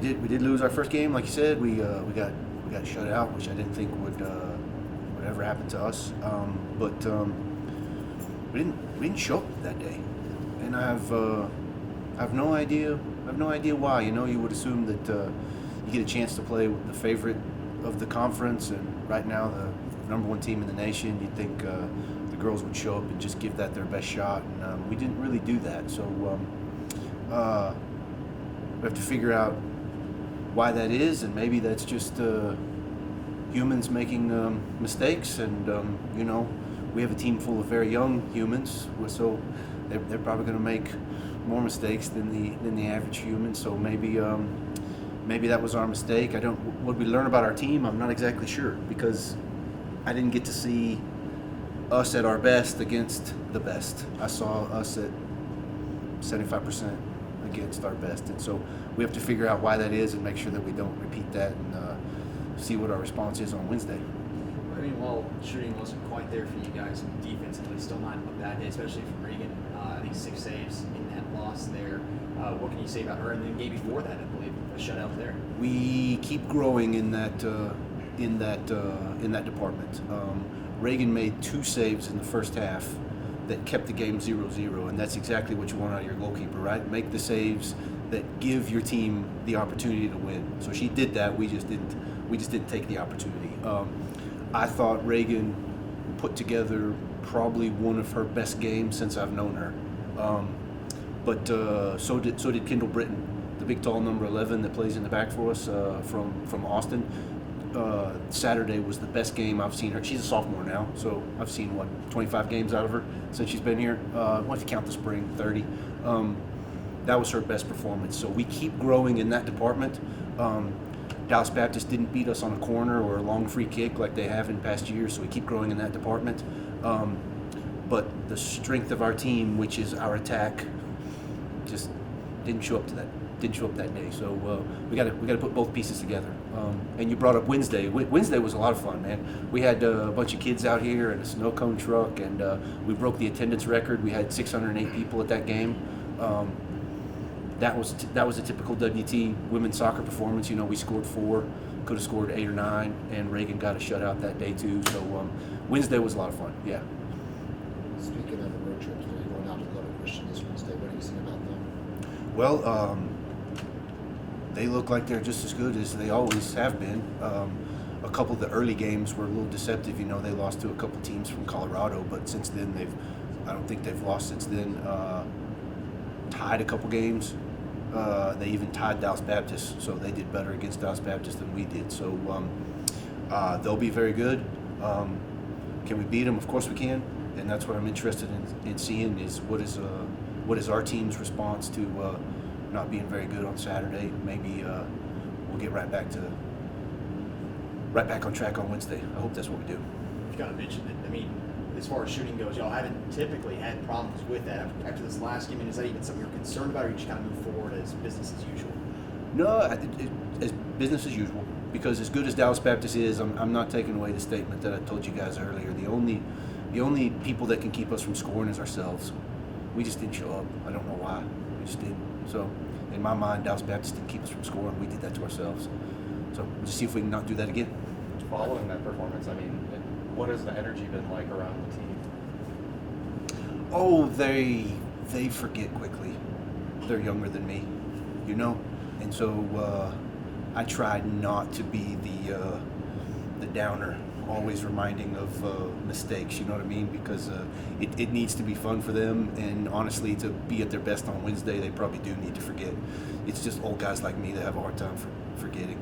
we did lose our first game, like you said. We got shut out, which I didn't think would ever happen to us. But we didn't show up that day, and I've no idea why. You would assume that you get a chance to play with the favorite of the conference, and right now the number one team in the nation. You'd think the girls would show up and just give that their best shot, and we didn't really do that. So we have to figure out why that is, and maybe that's just humans making mistakes, and we have a team full of very young humans, so they're probably going to make more mistakes than the average human. So maybe that was our mistake. What we learn about our team, I'm not exactly sure, because I didn't get to see us at our best against the best. I saw us at 75% against our best, and so we have to figure out why that is and make sure that we don't repeat that, and see what our response is on Wednesday. I mean, while shooting wasn't quite there for you guys, defensively still not a bad day, especially from Reagan. I think 6 saves in that loss there. What can you say about her? And then the game before that, I believe, a shutout there. We keep growing in that department. Reagan made 2 saves in the first half that kept the game 0-0, and that's exactly what you want out of your goalkeeper, right? Make the saves that give your team the opportunity to win. So she did that. We just didn't take the opportunity. I thought Reagan put together probably one of her best games since I've known her. But so did Kendall Britton, the big tall number 11 that plays in the back for us from Austin. Saturday was the best game I've seen her. She's a sophomore now, so I've seen 25 games out of her since she's been here. Once you count the spring, 30. That was her best performance. So we keep growing in that department. Dallas Baptist didn't beat us on a corner or a long free kick like they have in past years, so we keep growing in that department. But the strength of our team, which is our attack, just didn't show up that day. So we got to put both pieces together. And you brought up Wednesday. Wednesday was a lot of fun, man. We had a bunch of kids out here and a snow cone truck, and we broke the attendance record. We had 608 people at that game. That was a typical WT women's soccer performance. We scored 4, could have scored 8 or 9, and Reagan got a shutout that day too. So Wednesday was a lot of fun. Yeah. Speaking of the road trips, you're going out to Lubbock Christian this Wednesday. What are you seeing about them? Well, they look like they're just as good as they always have been. A couple of the early games were a little deceptive. They lost to a couple teams from Colorado, but since then I don't think they've lost since then. Tied a couple games. They even tied Dallas Baptist, so they did better against Dallas Baptist than we did. So they'll be very good. Can we beat them? Of course we can, and that's what I'm interested in seeing is what is our team's response to not being very good on Saturday. Maybe we'll get right back on track on Wednesday. I hope that's what we do. You've got to mention that. I mean, as far as shooting goes, y'all haven't typically had problems with that after this last game. And is that even something you're concerned about, or you just kind of move forward as business as usual? No, as business as usual. Because as good as Dallas Baptist is, I'm not taking away the statement that I told you guys earlier. The only people that can keep us from scoring is ourselves. We just didn't show up. I don't know why. We just didn't. So in my mind, Dallas Baptist didn't keep us from scoring. We did that to ourselves. So we'll just see if we can not do that again. Following that performance, I mean, what has the energy been like around the team? Oh, they forget quickly. They're younger than me, and so I tried not to be the downer, always reminding of mistakes. You know what I mean? Because it needs to be fun for them, and honestly, to be at their best on Wednesday, they probably do need to forget. It's just old guys like me that have a hard time forgetting.